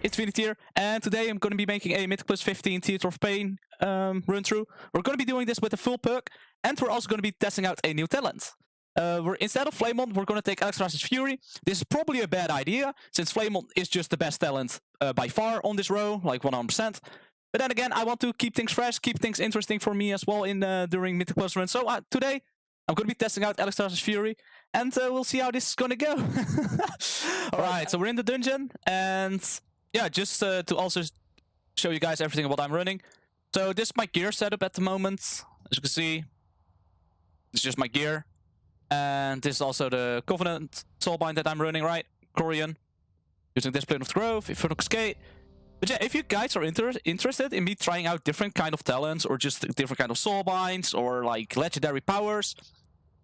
ItzzDivinity here, and today I'm going to be making a M+15 Theather of Pain run through. We're going to be doing this with a full perk, and we're also going to be testing out a new talent. Instead of Flamon, we're going to take Alexstraza's Fury. This is probably a bad idea, since Flamon is just the best talent by far on this row, like 100%. But then again, I want to keep things fresh, keep things interesting for me as well in during Mythic Plus runs. So today, I'm going to be testing out Alexstraza's Fury, and we'll see how this is going to go. Alright, so we're in the dungeon, and yeah, just to also show you guys everything what I'm running. So this is my gear setup at the moment. As you can see, it's just my gear. And this is also the Covenant Soulbind that I'm running, right? Corian. Using Discipline of the Grove, Infernal Cascade. But yeah, if you guys are interested in me trying out different kind of talents, or just different kind of Soulbinds, or like legendary powers,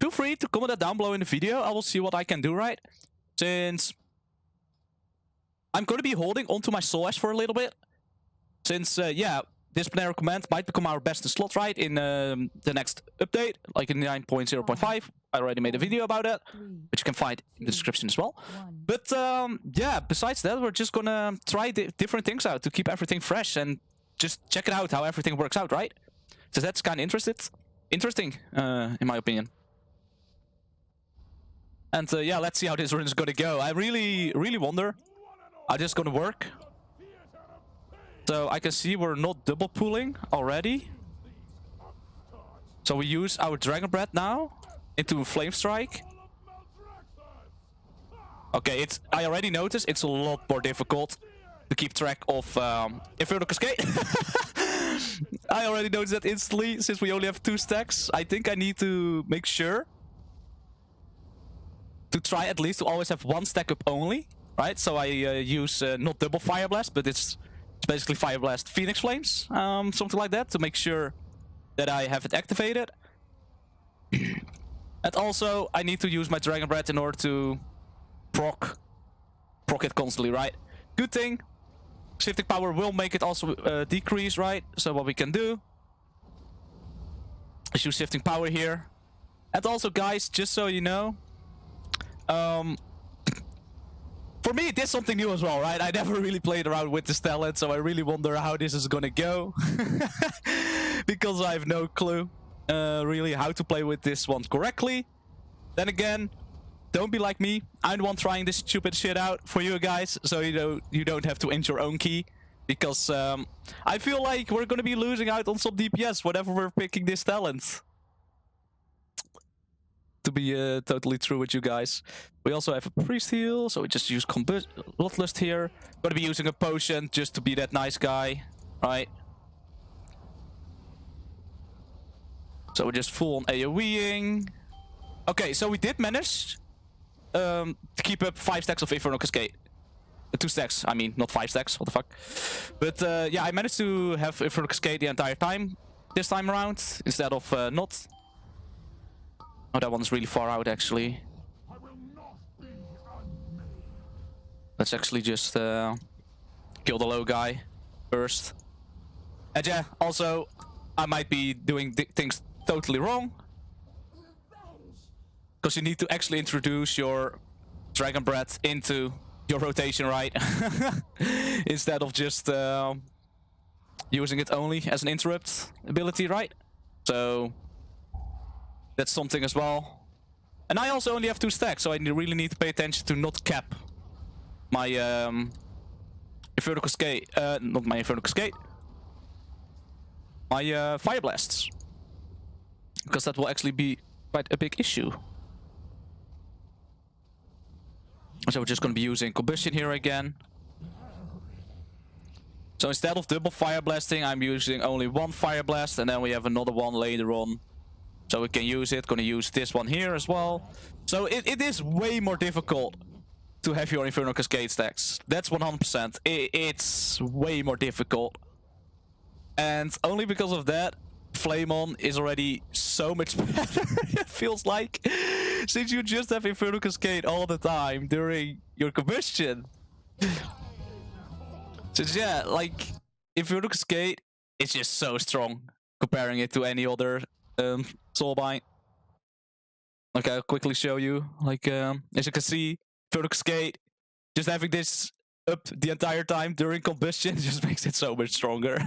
feel free to comment that down below in the video. I will see what I can do, right? Since I'm going to be holding onto my Soul Ash for a little bit. Since, yeah, Disciplinary Command might become our best in slot, right? In the next update, like in 9.0.5. I already made a video about that, which you can find in the description as well. But, yeah, besides that, we're just gonna try different things out to keep everything fresh and just check it out how everything works out, right? So that's kind of interesting, in my opinion. And, yeah, let's see how this run is gonna go. I really wonder how this is gonna work. So I can see we're not double pulling already. So we use our Dragon Breath now into Flame Strike. Okay, I already noticed it's a lot more difficult to keep track of Infernal Cascade. I already noticed that instantly since we only have 2 stacks. I think I need to make sure to try at least to always have 1 stack up only, right? So I use not double Fire Blast, but it's basically Fire Blast Phoenix Flames, something like that, to make sure that I have it activated. And also, I need to use my Dragon Breath in order to proc it constantly, right? Good thing, Shifting Power will make it also decrease, right? So what we can do is use Shifting Power here. And also, guys, just so you know, for me, it is something new as well, right? I never really played around with this talent, so I really wonder how this is gonna go. Because I have no clue, really, how to play with this one correctly. Then again, don't be like me. I'm the one trying this stupid shit out for you guys, so you don't have to enter your own key. Because I feel like we're gonna be losing out on some DPS whenever we're picking this talent. To be totally true with you guys. We also have a priest heal, so we just use Bloodlust here. Gonna be using a potion just to be that nice guy, right? So we're just full on AoEing. Okay, so we did manage to keep up 5 stacks of Infernal Cascade. 2 stacks, I mean, not 5 stacks, what the fuck. But yeah, I managed to have Infernal Cascade the entire time, this time around, instead of not. Oh, that one's really far out, actually. Let's actually just kill the low guy first. And yeah, also, I might be doing things totally wrong. Because you need to actually introduce your Dragon Breath into your rotation, right? Instead of just using it only as an interrupt ability, right? So that's something as well. And I also only have 2 stacks, so I really need to pay attention to not cap my Infernal Cascade. Not my Infernal Cascade. My Fire Blasts. Because that will actually be quite a big issue. So we're just going to be using combustion here again. So instead of double Fire Blasting, I'm using only 1 Fire Blast, and then we have another one later on. So we can use it. Gonna use this one here as well. So it is way more difficult to have your Infernal Cascade stacks. That's 100%. It's way more difficult. And only because of that, Flamon is already so much better, it feels like. Since you just have Infernal Cascade all the time during your combustion. Since, yeah, like, Infernal Cascade is just so strong comparing it to any other Soulbind. Like, I'll quickly show you. Like, as you can see, Infernal Cascade, just having this up the entire time during combustion just makes it so much stronger.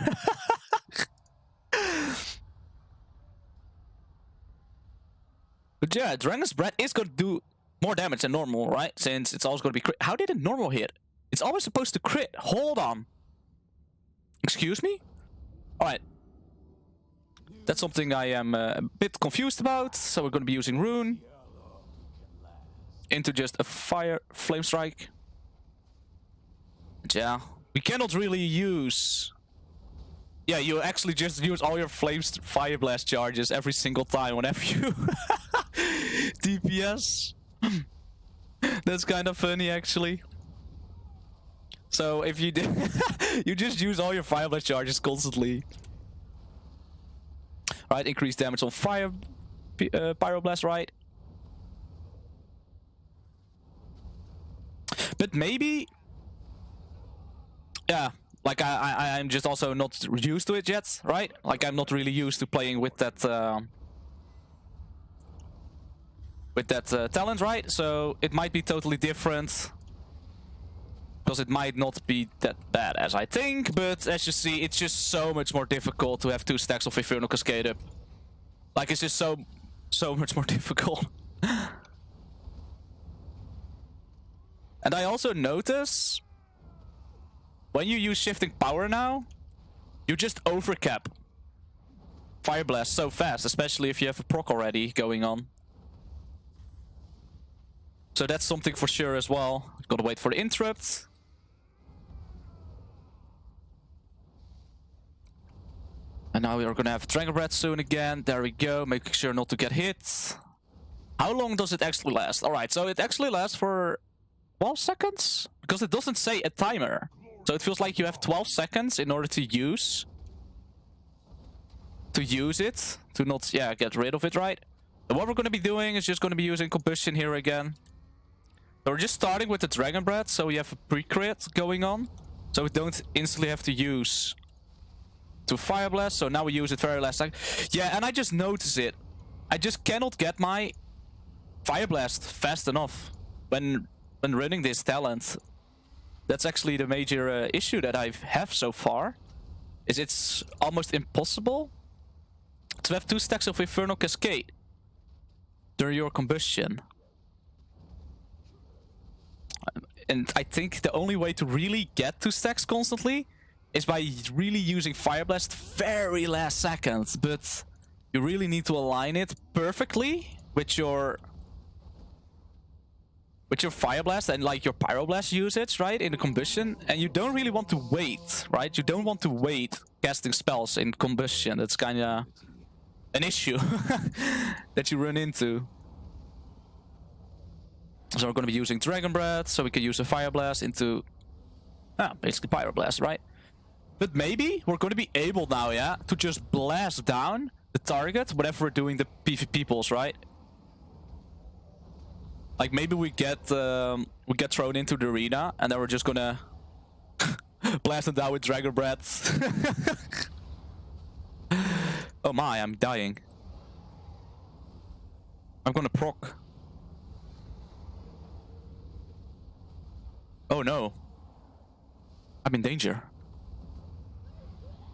But yeah, Dragon's Breath is going to do more damage than normal, right? Since it's always going to be crit. How did a normal hit? It's always supposed to crit. Hold on. Excuse me? Alright. That's something I am a bit confused about. So we're going to be using Rune into just a fire flame strike. But yeah, we cannot really use... Yeah, you actually just use all your fire blast charges every single time whenever you DPS. That's kind of funny, actually. So if you did, you just use all your fire blast charges constantly. Right, increase damage on fire, pyroblast, right? But maybe, yeah. Like I'm just also not used to it yet, right? Like I'm not really used to playing with that talent, right? So it might be totally different, because it might not be that bad as I think. But as you see, it's just so much more difficult to have 2 stacks of Infernal Cascade up. Like it's just so much more difficult. And I also notice, when you use shifting power now, you just overcap Fire Blast so fast, especially if you have a proc already going on. So that's something for sure as well. Gotta wait for the interrupt. And now we are gonna have Dragon Breath soon again. There we go, making sure not to get hit. How long does it actually last? Alright, so it actually lasts for 12 seconds? Because it doesn't say a timer. So it feels like you have 12 seconds in order to use it, to not, yeah, get rid of it, right? And what we're going to be doing is just going to be using combustion here again. So we're just starting with the Dragon Breath, so we have a pre-crit going on. So we don't instantly have to use to Fire Blast, so now we use it very last time. Yeah, and I just notice it. I just cannot get my Fire Blast fast enough when running this talent. That's actually the major issue that I have so far. Is it's almost impossible to have 2 stacks of Infernal Cascade during your combustion. And I think the only way to really get 2 stacks constantly is by really using Fire Blast very last second. But you really need to align it perfectly with your Fire Blast and like your Pyroblast usage, right, in the combustion. And you don't really want to wait, right? You don't want to wait casting spells in combustion. That's kind of an issue that you run into. So we're going to be using Dragon Breath, so we can use a Fire Blast into basically Pyroblast, right? But maybe we're going to be able now, yeah, to just blast down the target whenever we're doing the PvP pulls, right? Like maybe we get thrown into the arena, and then we're just gonna blast them down with Dragon Breath. Oh my, I'm dying. I'm gonna proc. Oh no. I'm in danger.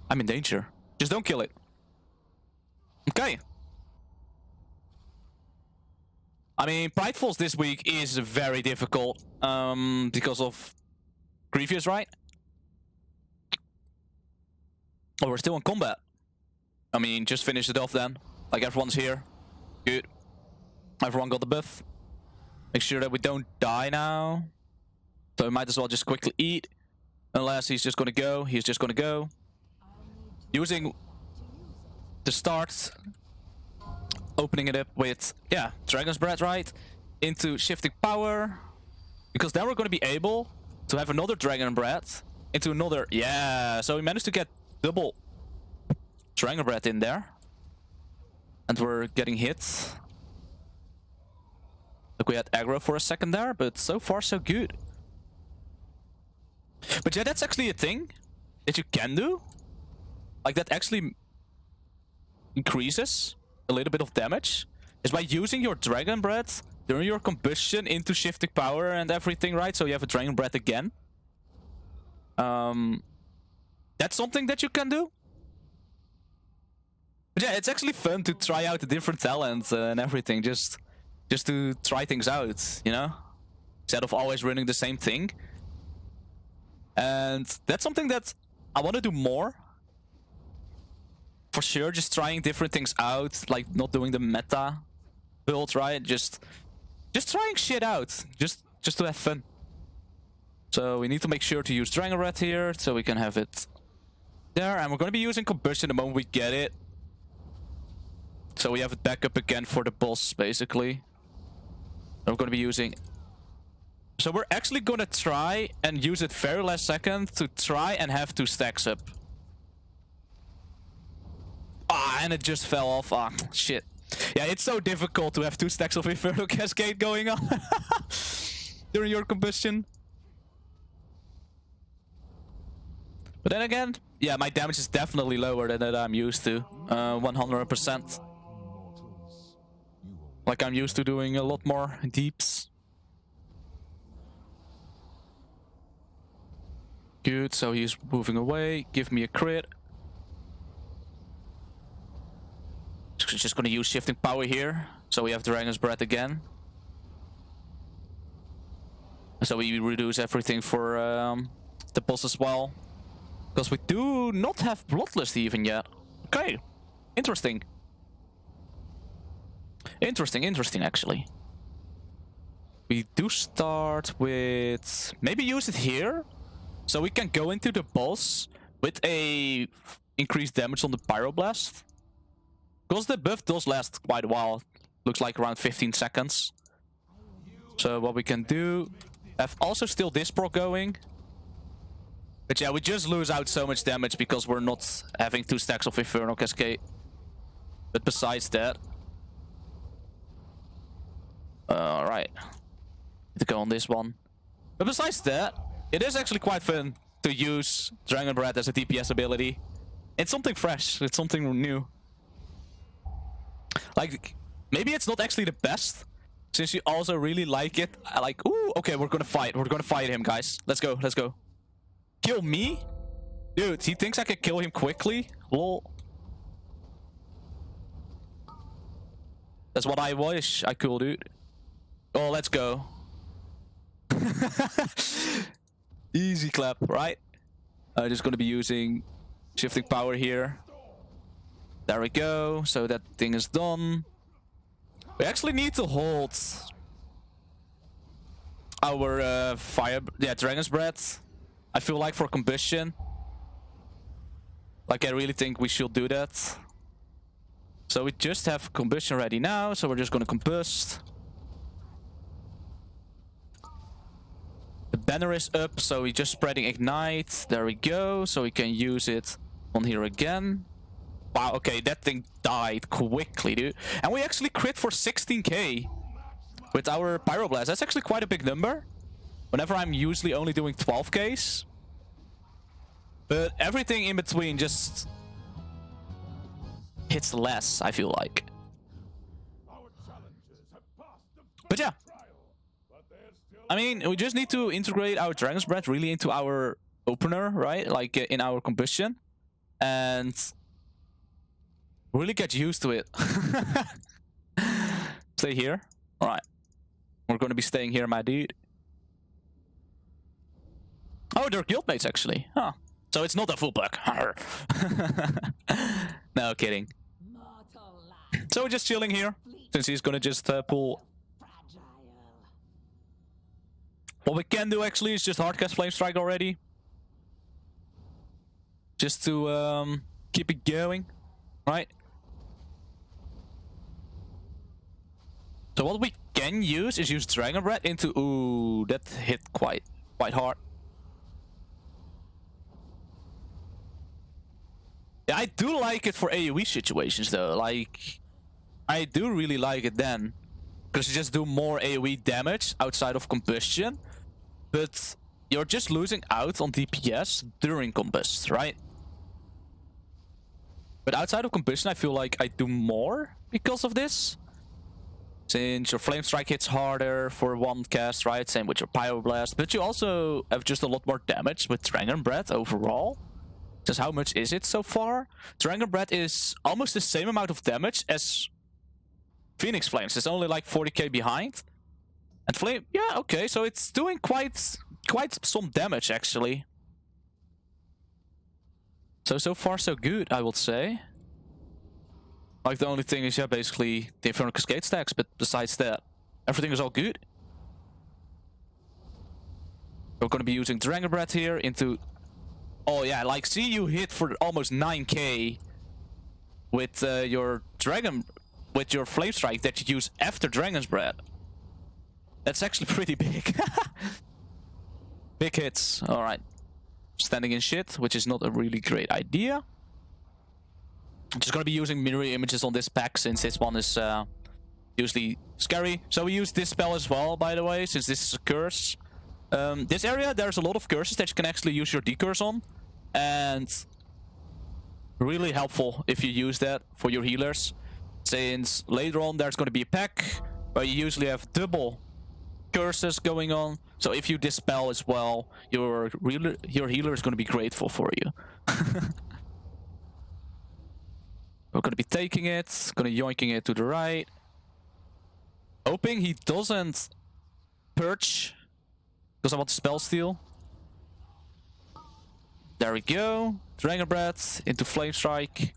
I'm in danger. Just don't kill it. Okay. I mean, Pridefulls this week is very difficult because of Grievous, right? Oh, we're still in combat. I mean, just finish it off then. Like, everyone's here. Good. Everyone got the buff. Make sure that we don't die now. So we might as well just quickly eat. Unless he's just gonna go. He's just gonna go. Using the start. Opening it up with, yeah, Dragon's Breath, right? Into shifting power. Because then we're going to be able to have another Dragon Breath into another, yeah. So we managed to get double Dragon Breath in there. And we're getting hit. Like we had aggro for a second there, but so far so good. But yeah, that's actually a thing that you can do. Like that actually increases a little bit of damage, is by using your Dragon Breath during your combustion into shifting power and everything, right? So you have a Dragon Breath again. That's something that you can do. But yeah, it's actually fun to try out the different talents and everything, just to try things out, you know? Instead of always running the same thing. And that's something that I want to do more. For sure, just trying different things out, like not doing the meta build, right? Just trying shit out, just to have fun. So we need to make sure to use Dragon Red here, so we can have it there. And we're going to be using combustion the moment we get it. So we have it back up again for the boss, basically. And we're going to be using... So we're actually going to try and use it very last second to try and have 2 stacks up. Ah, and it just fell off. Ah, shit. Yeah, it's so difficult to have 2 stacks of infernal cascade going on during your combustion. But then again, yeah, my damage is definitely lower than that I'm used to. 100%. Like I'm used to doing a lot more deeps. Good, so he's moving away. Give me a crit. Just gonna use shifting power here. So we have Dragon's Breath again. So we reduce everything for the boss as well. Because we do not have Bloodlust even yet. Okay, interesting. Interesting actually. We do start with... Maybe use it here. So we can go into the boss with a increased damage on the Pyroblast. Because the buff does last quite a while. Looks like around 15 seconds. So what we can do... Have also still this proc going. But yeah, we just lose out so much damage because we're not having 2 stacks of Infernal Cascade. But besides that... Alright. Need to go on this one. But besides that, it is actually quite fun to use Dragon Breath as a DPS ability. It's something fresh. It's something new. Like, maybe it's not actually the best, since you also really like it. I like, ooh, okay, we're gonna fight. We're gonna fight him, guys. Let's go, let's go. Kill me? Dude, he thinks I can kill him quickly? Lol. That's what I wish I could, dude. Oh, let's go. Easy clap, right? I'm just gonna be using shifting power here. There we go. So that thing is done. We actually need to hold our Dragon's Breath. I feel like for combustion. Like I really think we should do that. So we just have combustion ready now. So we're just gonna combust. The banner is up, so we're just spreading ignite. There we go. So we can use it on here again. Wow, okay, that thing died quickly, dude. And we actually crit for 16k with our Pyroblast. That's actually quite a big number. Whenever I'm usually only doing 12ks. But everything in between just hits less, I feel like. But yeah. I mean, we just need to integrate our Dragon's Breath really into our opener, right? Like in our combustion. And really get used to it. Stay here. Alright. We're going to be staying here, my dude. Oh, they're guildmates, actually. Huh. So it's not a full pack. No, kidding. So we're just chilling here. Since he's going to just pull... What we can do, actually, is just hardcast Flame Strike already. Just to keep it going. Right? So what we can use is use Dragon Breath into... Ooh, that hit quite hard. Yeah, I do like it for AoE situations, though. Like, I do really like it then. Because you just do more AoE damage outside of combustion. But you're just losing out on DPS during combust, right? But outside of combustion, I feel like I do more because of this. since your Flame Strike hits harder for one cast, right? Same with your Pyroblast. But you also have just a lot more damage with Dragon Breath overall. Just how much is it so far? Dragon Breath is almost the same amount of damage as Phoenix Flames. It's only like 40k behind. And Flame, yeah, okay, so it's doing quite some damage actually. So far so good, I would say. Like the only thing is, yeah, basically the Infernal Cascade stacks, but besides that, everything is all good. We're gonna be using Dragon Breath here into... Oh yeah, like see you hit for almost 9k with your Flame Strike that you use after Dragon's Breath. That's actually pretty big. Big hits. Alright. Standing in shit, which is not a really great idea. I'm just gonna be using mirror images on this pack since this one is usually scary. So we use this spell as well, by the way, since this is a curse. This area, there's a lot of curses that you can actually use your decurse on. And really helpful if you use that for your healers. Since later on there's going to be a pack where you usually have double curses going on. So if you dispel as well, your healer is going to be grateful for you. We're going to be taking it, going to yoinking it to the right. Hoping he doesn't purge, because I want to spell steal. There we go. Dragon Breath into Flame Strike.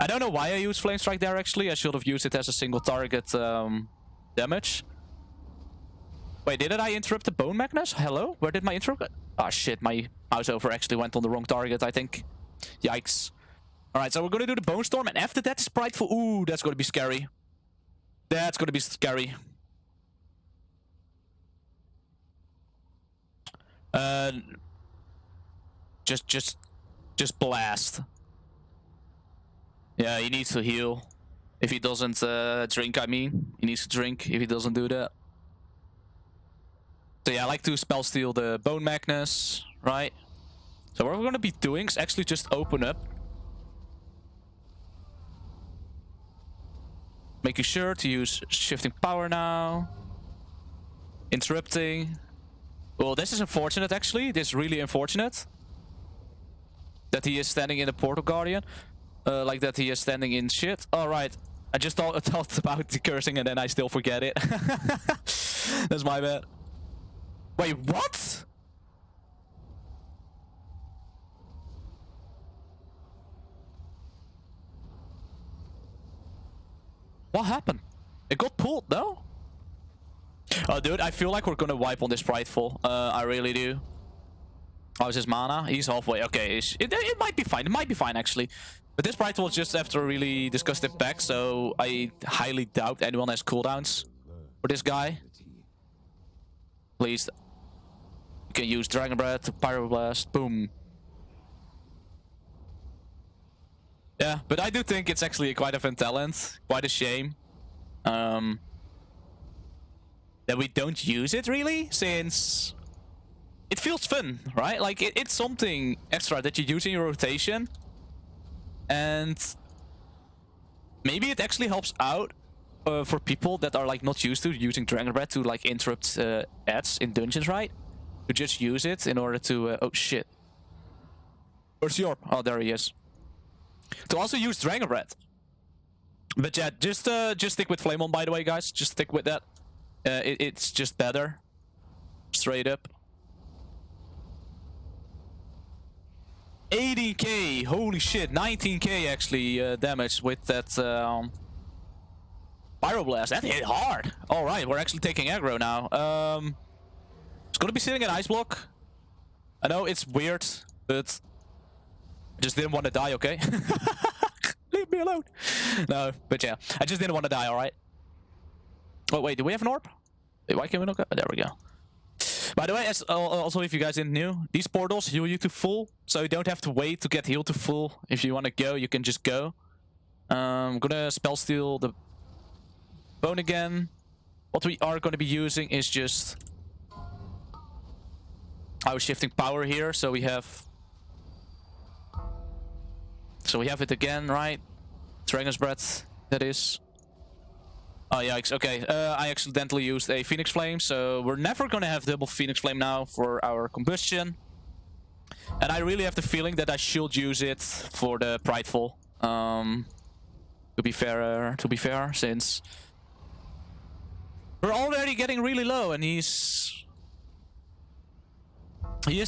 I don't know why I used Flame Strike there actually. I should have used it as a single target damage. Wait, didn't I interrupt the Bone Magnus? Hello? Where did my intro go? Ah, shit. My mouse over actually went on the wrong target, I think. Yikes. Alright, so we're going to do the Bone Storm. And after that, Spriteful. Ooh, that's going to be scary. That's going to be scary. Just blast. Yeah, he needs to heal. If he doesn't drink, I mean. He needs to drink if he doesn't do that. So yeah, I like to spell steal the Bone Magnus, right? So what we're gonna be doing is actually just open up. Making sure to use shifting power now. Interrupting. Well, this is unfortunate actually. This is really unfortunate. That he is standing in the Portal Guardian. Like that he is standing in shit. Alright. I just thought about the cursing and then I still forget it. That's my bad. Wait, what? What happened? It got pulled, no? Oh, dude, I feel like we're gonna wipe on this Prideful. I really do. How's his mana? He's halfway. Okay, it might be fine. It might be fine, actually. But this Prideful was just after a really disgusting pack, so I highly doubt anyone has cooldowns for this guy. Please. You can use Dragon Breath to Pyroblast. Boom. Yeah, but I do think it's actually quite a fun talent. Quite a shame. That we don't use it, really, since... It feels fun, right? Like, it's something extra that you use in your rotation. And... maybe it actually helps out for people that are, like, not used to using Dragon Breath to, like, interrupt ads in dungeons, right? To just use it in order to... oh, shit. Where's the orb? Oh, there he is. To also use Dragon Breath. But yeah, just stick with Flame On, by the way, guys. Just stick with that. It's just better. Straight up. 80k, holy shit, 19k actually damage with that Pyroblast. That hit hard. Alright, we're actually taking aggro now. It's gonna be sitting in Ice Block. I know it's weird, but I just didn't want to die, okay? Leave me alone. No, but yeah, I just didn't want to die, alright? Oh wait, do we have an orb? Wait, why can't we not go? Oh, there we go. By the way, as also if you guys didn't know, these portals heal you to full, so you don't have to wait to get healed to full. If you want to go, you can just go. I'm gonna spell steal the bone again. What we are gonna be using is just our shifting power here, so we have it again, right? Dragon's Breath, that is. Oh, yikes. Okay, I accidentally used a Phoenix Flame, so we're never gonna have double Phoenix Flame now for our combustion. And I really have the feeling that I should use it for the Prideful. To be fair, since we're already getting really low, and he is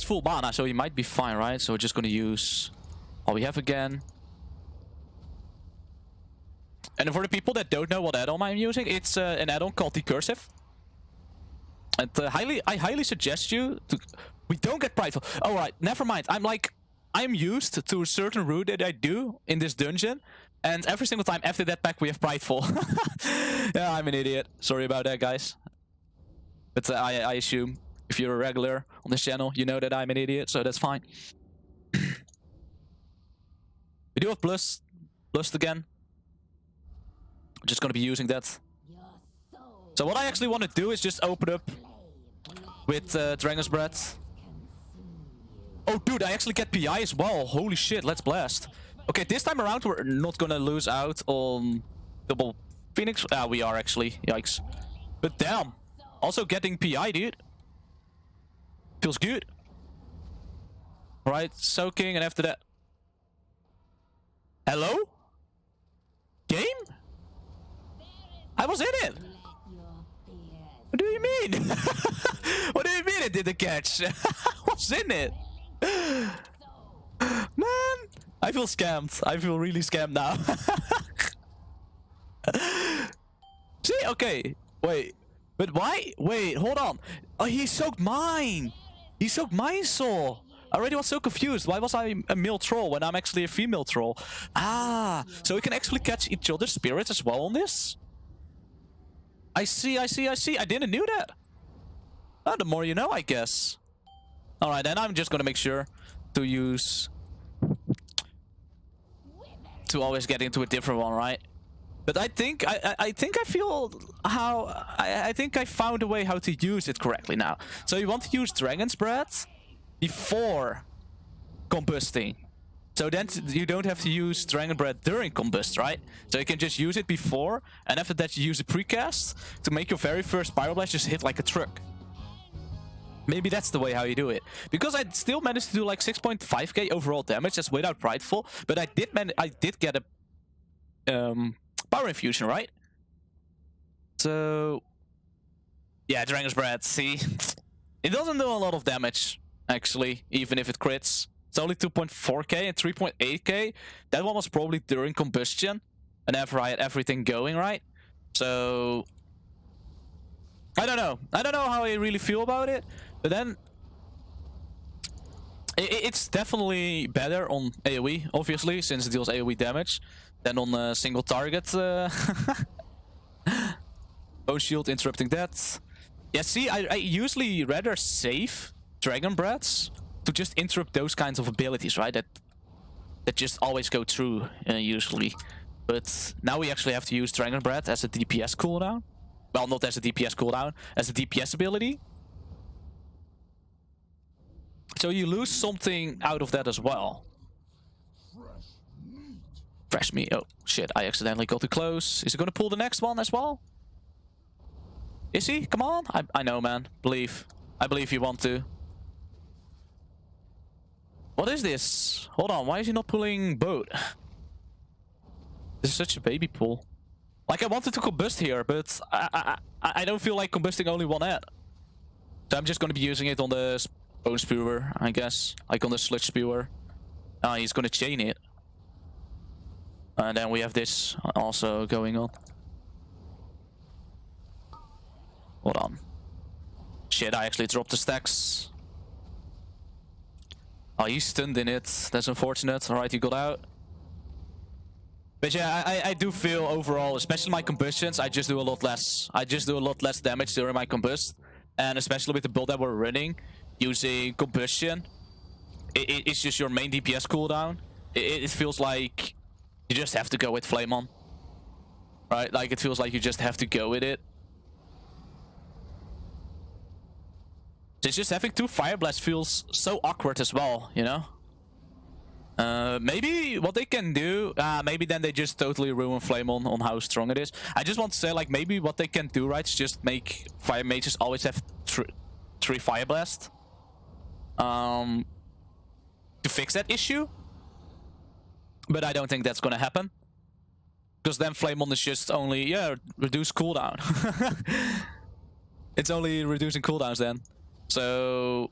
full mana, so he might be fine, right? So we're just gonna use all we have again. And for the people that don't know what add-on I'm using, it's an add-on called Decursive. And I highly suggest you to... We don't get prideful. All right, never mind. I'm used to a certain route that I do in this dungeon, and every single time after that pack we have prideful. Yeah, I'm an idiot. Sorry about that, guys. But I assume if you're a regular on this channel, you know that I'm an idiot, so that's fine. We do have Blust again. I'm just gonna be using that. So what I actually want to do is just open up with Dragon's Breath. Oh, dude, I actually get PI as well. Holy shit, let's blast. Okay, this time around, we're not gonna lose out on double Phoenix. Ah, we are actually. Yikes. But damn. Also getting PI, dude. Feels good. Right, soaking, and after that... Hello? Game? I was in it! What do you mean? What do you mean it didn't catch? I was in it! Man! I feel scammed. I feel really scammed now. See? Okay. Wait. But why? Wait, hold on. Oh, he soaked mine! He soaked my soul! I already was so confused. Why was I a male troll when I'm actually a female troll? Ah! So we can actually catch each other's spirits as well on this? I see. I didn't know that. Oh, the more you know, I guess. Alright, then I'm just gonna make sure to use... to always get into a different one, right? But I think I feel how... I think I found a way how to use it correctly now. So you want to use Dragon's Breath before combusting. So then you don't have to use Dragon Breath during combust, right? So you can just use it before, and after that you use a precast to make your very first Pyroblast just hit like a truck. Maybe that's the way how you do it. Because I still managed to do like 6.5k overall damage, that's without Prideful, but I did get a Power Infusion, right? So yeah, Dragon's Breath, see? It doesn't do a lot of damage, actually, even if it crits. It's only 2.4k and 3.8k. That one was probably during combustion, whenever I had everything going, right? So I don't know. I don't know how I really feel about it. But then it's definitely better on AoE, obviously, since it deals AoE damage, than on a single target. Bone Shield interrupting that. Yeah, see, I usually rather save Dragon Breaths to just interrupt those kinds of abilities, right? That just always go through, usually. But now we actually have to use Dragon Breath as a DPS cooldown. Well, not as a DPS cooldown, as a DPS ability. So you lose something out of that as well. Fresh meat. Oh, shit. I accidentally got too close. Is he going to pull the next one as well? Is he? Come on. I know, man. I believe you want to. What is this? Hold on. Why is he not pulling boat? This is such a baby pull. Like, I wanted to combust here, but I don't feel like combusting only one ad. So I'm just going to be using it on the Bone Spewer, I guess. Like on the Sludge Spewer. He's going to chain it. And then we have this also going on. Hold on. Shit, I actually dropped the stacks. Oh, he's stunned in it. That's unfortunate. Alright, he got out. But yeah, I do feel overall, especially my combustions, I just do a lot less. I just do a lot less damage during my combust. And especially with the build that we're running, using combustion, it's just your main DPS cooldown. It feels like you just have to go with Flame On. Right? Like, it feels like you just have to go with it. It's just having two Fire Blasts feels so awkward as well, you know? Maybe what they can do, maybe then they just totally ruin Flame on how strong it is. I just want to say, like, maybe what they can do, right, is just make fire mages always have three fire blast. To fix that issue. But I don't think that's gonna happen. Because then Flame is just only, yeah, reduce cooldown. It's only reducing cooldowns then. So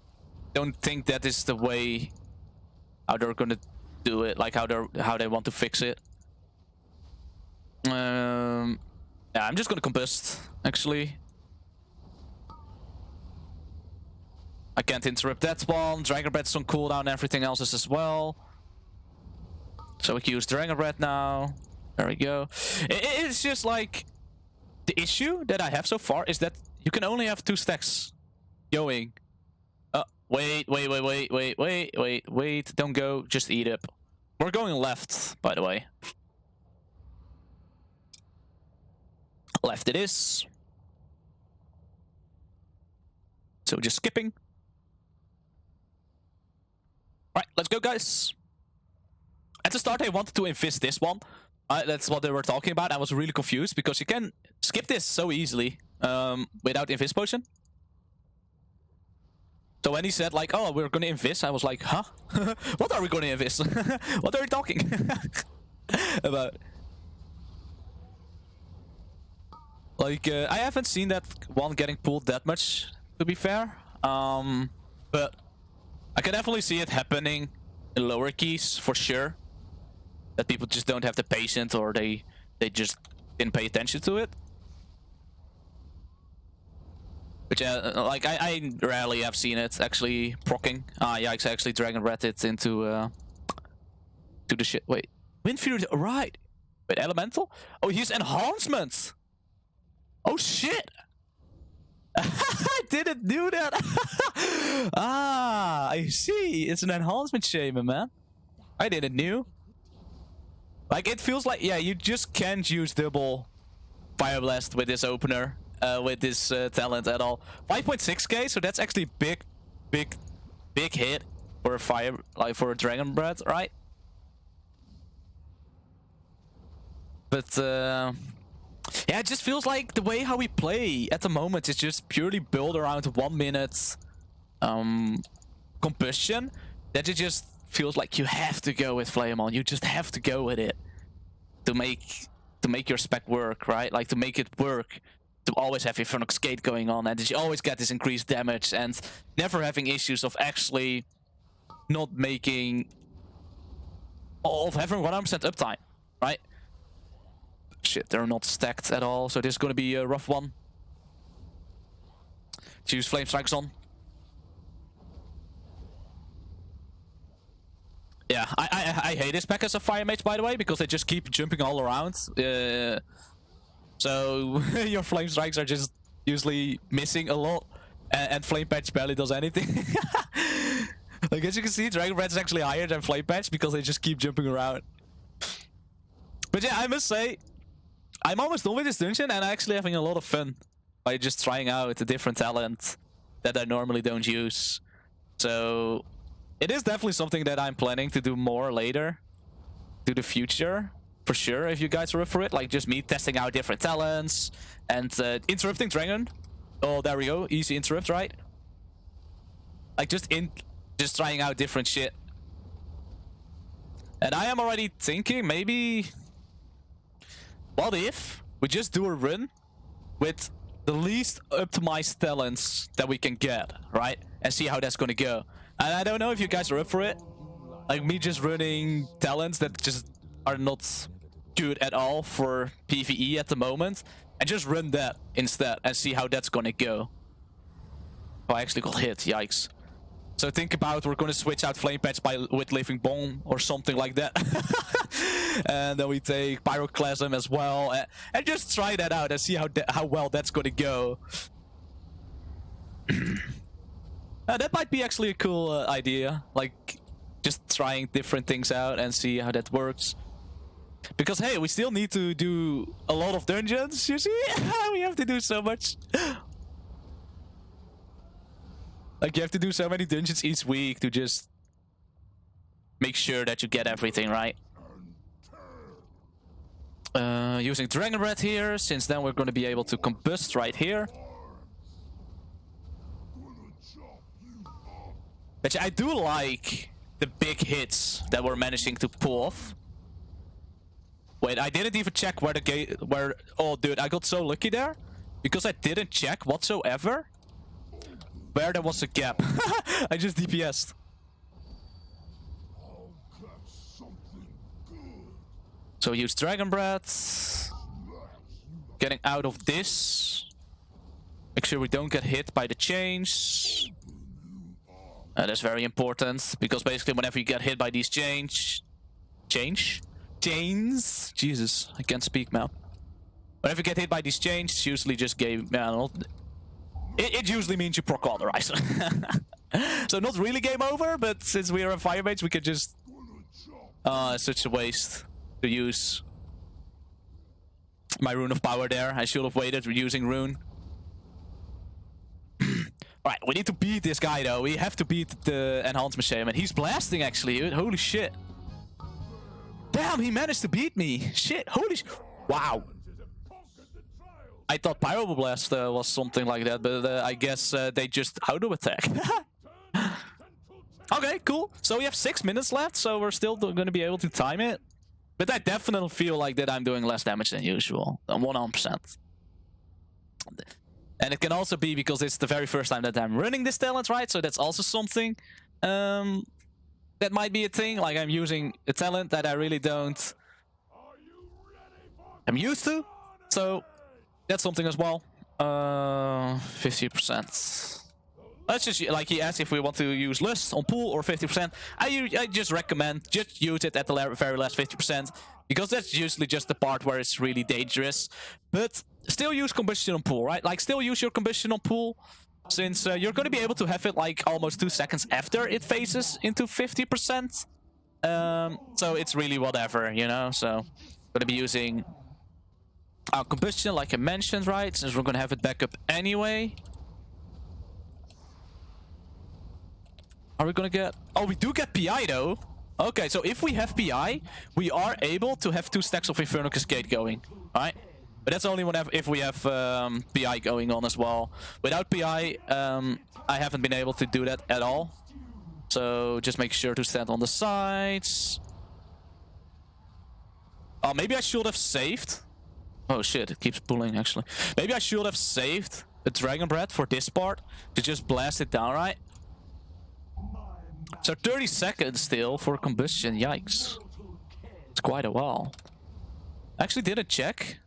don't think that is the way how they're gonna do it, like how they want to fix it. Yeah, I'm just gonna combust, actually. I can't interrupt that one. Dragon Breath's on cooldown, everything else is as well. So we can use Dragon Breath now. There we go. It's just like the issue that I have so far is that you can only have 2 stacks going. Wait. Don't go. Just eat up. We're going left, by the way. Left it is. So just skipping. Right, let's go, guys. At the start, I wanted to invest this one. That's what they were talking about. I was really confused because you can skip this so easily without Invis Potion. So when he said, like, oh, we're gonna invest, I was like, huh? What are we gonna invest? What are you talking about? Like, I haven't seen that one getting pulled that much, to be fair. But I can definitely see it happening in lower keys, for sure. That people just don't have the patience, or they just didn't pay attention to it. But yeah, like I rarely have seen it actually proccing. Yikes! I actually Dragon Breath it into to the shit. Wait, Wind Fury, right? Wait, Elemental? Oh, he's enhancement. Oh shit! I didn't do that. I see. It's an enhancement shaman, man. I didn't knew. Like, it feels like, yeah, you just can't use double Fire Blast with this opener, with this talent at all. 5.6k, so that's actually big hit for a fire, like for a Dragon Breath, right? But yeah, it just feels like the way how we play at the moment is just purely built around 1 minute combustion. That it just feels like you have to go with Flame on. You just have to go with it to make your spec work, right? Like to make it work, to always have infernal cascade going on, and that you always get this increased damage, and never having issues of actually not making, of having 100% uptime, right? Shit, they're not stacked at all, so this is gonna be a rough one. Choose Flame Strikes on. Yeah, I hate this pack as a fire mage, by the way, because they just keep jumping all around. So your Flame Strikes are just usually missing a lot, and Flame Patch barely does anything. Like, as you can see, Dragon Breath is actually higher than Flame Patch because they just keep jumping around. But yeah, I must say, I'm almost done with this dungeon, and I'm actually having a lot of fun by just trying out a different talent that I normally don't use. So it is definitely something that I'm planning to do more later, to the future, for sure, if you guys are up for it. Like, just me testing out different talents, and interrupting Dragon. Oh, there we go, easy interrupt, right? Like, just trying out different shit. And I am already thinking, maybe, what if we just do a run with the least optimized talents that we can get, right? And see how that's gonna go. And I don't know if you guys are up for it. Like, me just running talents that just are not good at all for PvE at the moment, and just run that instead and see how that's gonna go. Oh, I actually got hit, yikes. So think about, we're gonna switch out Flame Patch with Living Bomb or something like that. And then we take Pyroclasm as well, and just try that out and see how well that's gonna go. That might be actually a cool idea, like just trying different things out and see how that works. Because hey, we still need to do a lot of dungeons, you see? We have to do so much. Like, you have to do so many dungeons each week to just make sure that you get everything right. Using Dragon Breath here, since then we're going to be able to combust right here. But I do like the big hits that we're managing to pull off. Wait, I didn't even check where the gate... Oh, dude, I got so lucky there. Because I didn't check whatsoever where there was a gap. I just DPS'd. So use Dragon Breath. Getting out of this. Make sure we don't get hit by the chains. That's very important, because basically whenever you get hit by these chains... Chains? Jesus, I can't speak now. Whenever you get hit by these chains, it's usually just game... It usually means you proc authorize. So not really game over, but since we are in Fire Mage, we can just... it's such a waste to use my Rune of Power there. I should have waited using Rune. Alright, we need to beat this guy though. We have to beat the Enhanced Machine. He's blasting actually, dude. Holy shit. Damn, he managed to beat me. Shit, holy wow. I thought Pyroblast was something like that, but I guess they just auto attack. Okay, cool. So we have 6 minutes left, so we're still going to be able to time it. But I definitely feel like that I'm doing less damage than usual. 100%. And it can also be because it's the very first time that I'm running this talent, right? So that's also something that might be a thing. Like I'm using a talent that I really don't... I'm used to. So that's something as well. 50%. Let's just, like he asked if we want to use Lust on pool or 50%. I just recommend just use it at the very last 50%. Because that's usually just the part where it's really dangerous. But still use combustion on pool, right? Like still use your combustion on pool. Since you're going to be able to have it like almost 2 seconds after it phases into 50%. So it's really whatever, you know? So going to be using our combustion like I mentioned, right? Since we're going to have it back up anyway. Are we gonna get... Oh, we do get PI though. Okay, so if we have PI, we are able to have 2 stacks of Infernal Cascade going. Alright? But that's only whenever if we have PI going on as well. Without PI, I haven't been able to do that at all. So just make sure to stand on the sides. Oh, maybe I should have saved. Oh shit, it keeps pulling actually. Maybe I should have saved a Dragon Breath for this part to just blast it down, right? So 30 seconds still for combustion, yikes. It's quite a while. Actually didn't check.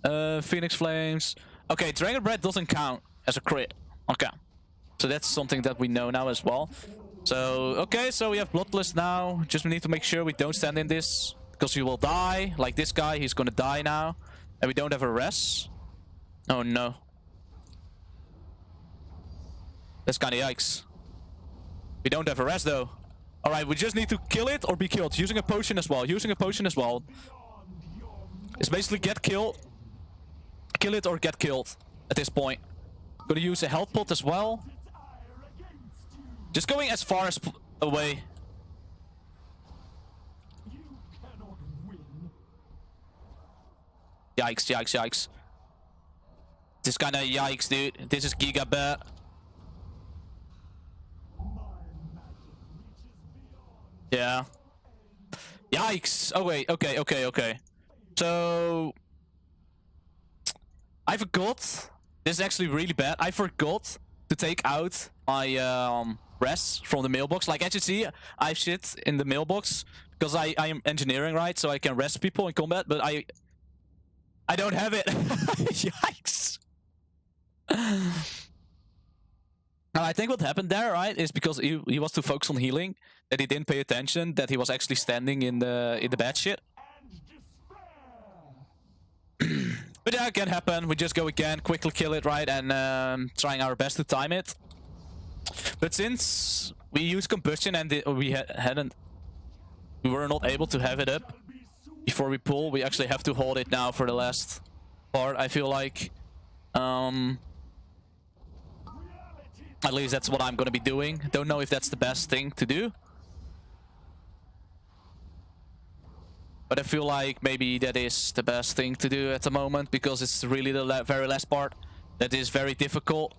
Phoenix Flames. Okay, Dragon Breath doesn't count as a crit. Okay. So that's something that we know now as well. So, okay, so we have Bloodlust now. Just we need to make sure we don't stand in this. Because he will die. Like this guy, he's gonna die now. And we don't have a res. Oh no. That's kinda yikes. We don't have a res though. Alright, we just need to kill it or be killed. Using a potion as well. Using a potion as well. It's basically get killed. Kill it or get killed at this point. Gonna use a health pot as well. Just going as far as away. Yikes, yikes, yikes. This is kinda yikes, dude. This is giga bad. Yeah. Yikes. Oh wait, okay. So I forgot. This is actually really bad. I forgot to take out my res from the mailbox. Like as you see, I have shit in the mailbox because I am engineering, right? So I can rest people in combat, but I don't have it. Yikes. Now, I think what happened there, right, is because he was too focused on healing that he didn't pay attention that he was actually standing in the bad shit. But that can happen. We just go again, quickly kill it, right, and trying our best to time it. But since we used combustion and we were not able to have it up before we pull, we actually have to hold it now for the last part. I feel like. At least that's what I'm gonna be doing. Don't know if that's the best thing to do. But I feel like maybe that is the best thing to do at the moment, because it's really the very last part that is very difficult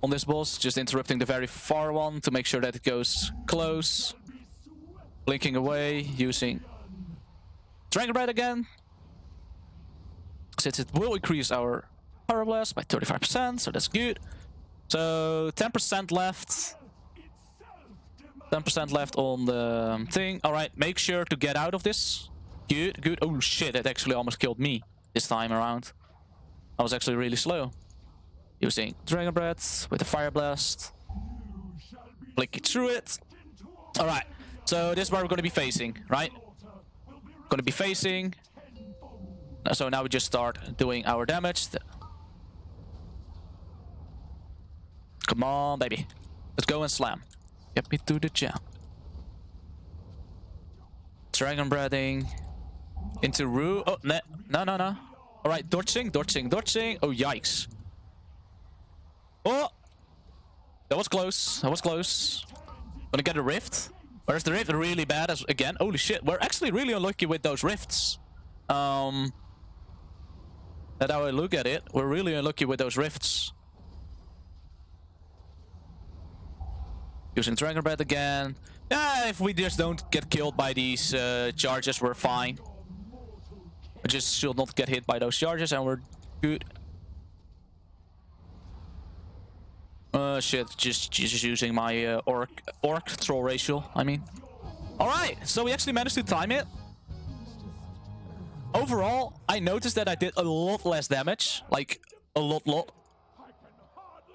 on this boss. Just interrupting the very far one to make sure that it goes close. Blinking away, using Dragon Breath again, since it will increase our Power Blast by 35%, so that's good. So 10% left. 10% left on the thing. Alright, make sure to get out of this. Good, good. Oh shit, it actually almost killed me this time around. I was actually really slow. Using Dragon Breath with the Fire Blast. Blinking through it. Alright, so this is where we're going to be facing, right? Going to be facing. So now we just start doing our damage. Come on, baby. Let's go and slam. Get me to the jam. Dragon Breathing. Into Rue. Oh, no, no, no, no. Alright, dodging, dodging, dodging. Oh, yikes. Oh! That was close. That was close. Gonna get a rift. Where's the rift? Really bad as again. Holy shit. We're actually really unlucky with those rifts. That's how I look at it. We're really unlucky with those rifts. Using Dragon Breath again. Yeah, if we just don't get killed by these charges, we're fine. We just should not get hit by those charges and we're good. Shit, just using my orc troll ratio, I mean. Alright, so we actually managed to time it. Overall, I noticed that I did a lot less damage. Like, a lot.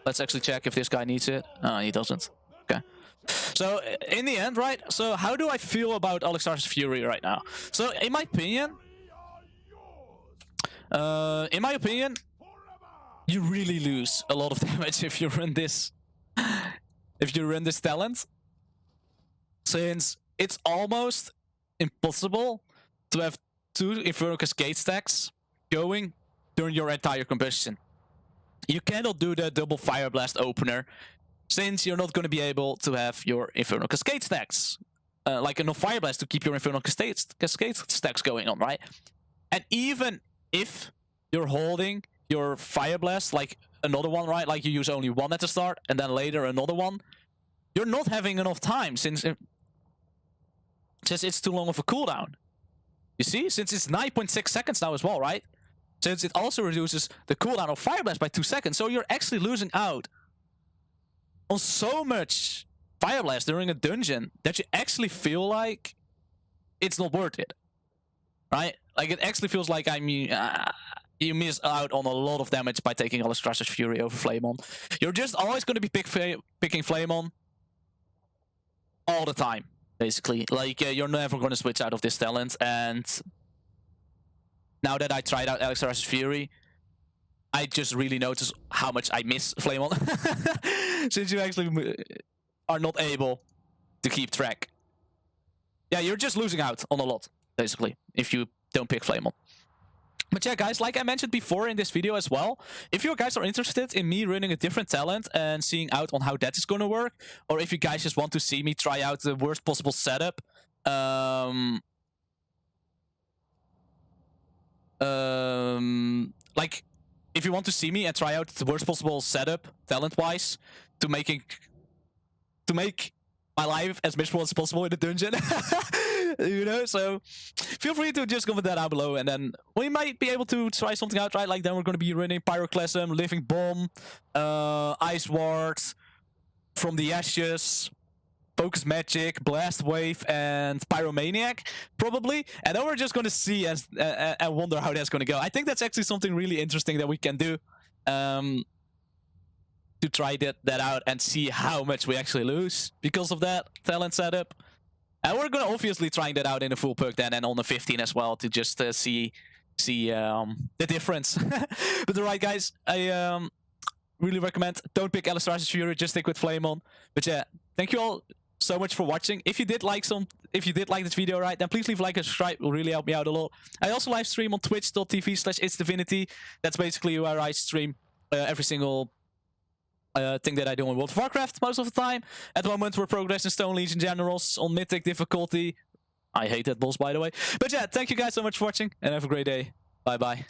Let's actually check if this guy needs it. He doesn't. Okay. So, in the end, right? So, how do I feel about Alexstraza's Fury right now? So, in my opinion, you really lose a lot of damage if you run this. If you run this talent, since it's almost impossible to have 2 infernal cascade stacks going during your entire combustion. You cannot do the double fire blast opener, since you're not going to be able to have your infernal cascade stacks, like enough fire blast to keep your infernal cascade stacks going on, right? And even if you're holding your fire blast, like another one, right? Like you use only one at the start and then later another one, you're not having enough time since it's too long of a cooldown. You see, since it's 9.6 seconds now as well, right? Since it also reduces the cooldown of Fire Blast by 2 seconds, so you're actually losing out on so much Fire Blast during a dungeon that you actually feel like it's not worth it, right? Like it actually feels like you miss out on a lot of damage by taking Alexstraza's Fury over Flamon. You're just always going to be picking Flamon all the time. Basically, like you're never going to switch out of this talent. And now that I tried out Alexstraza's Fury, I just really notice how much I miss Flamon. Since you actually are not able to keep track. Yeah, you're just losing out on a lot, basically, if you don't pick Flamon. But yeah, guys, like I mentioned before in this video as well, if you guys are interested in me running a different talent and seeing out on how that is going to work, or if you guys just want to see me try out the worst possible setup, like, if you want to see me and try out the worst possible setup, talent-wise, to make my life as miserable as possible in the dungeon, you know, so feel free to just comment that down below, and then we might be able to try something out, right? Like then we're going to be running Pyroclasm, Living Bomb, Ice Ward, From the Ashes, Focus Magic, Blast Wave, and Pyromaniac, probably, and then we're just going to see and wonder how that's going to go. I think that's actually something really interesting that we can do, to try that out and see how much we actually lose because of that talent setup. And we're gonna obviously trying that out in a full perk then and on the 15 as well to just see the difference. But alright, guys, I really recommend don't pick Alexstraza's Fury, just stick with Flamon. But yeah, thank you all so much for watching. If you did like this video, right, then please leave a like and subscribe. It will really help me out a lot. I also live stream on twitch.tv/ItzzDivinity. That's basically where I stream every single thing that I do in World of Warcraft most of the time. At the moment, we're progressing Stone Legion Generals on Mythic difficulty. I hate that boss, by the way. But yeah, thank you guys so much for watching, and have a great day. Bye-bye.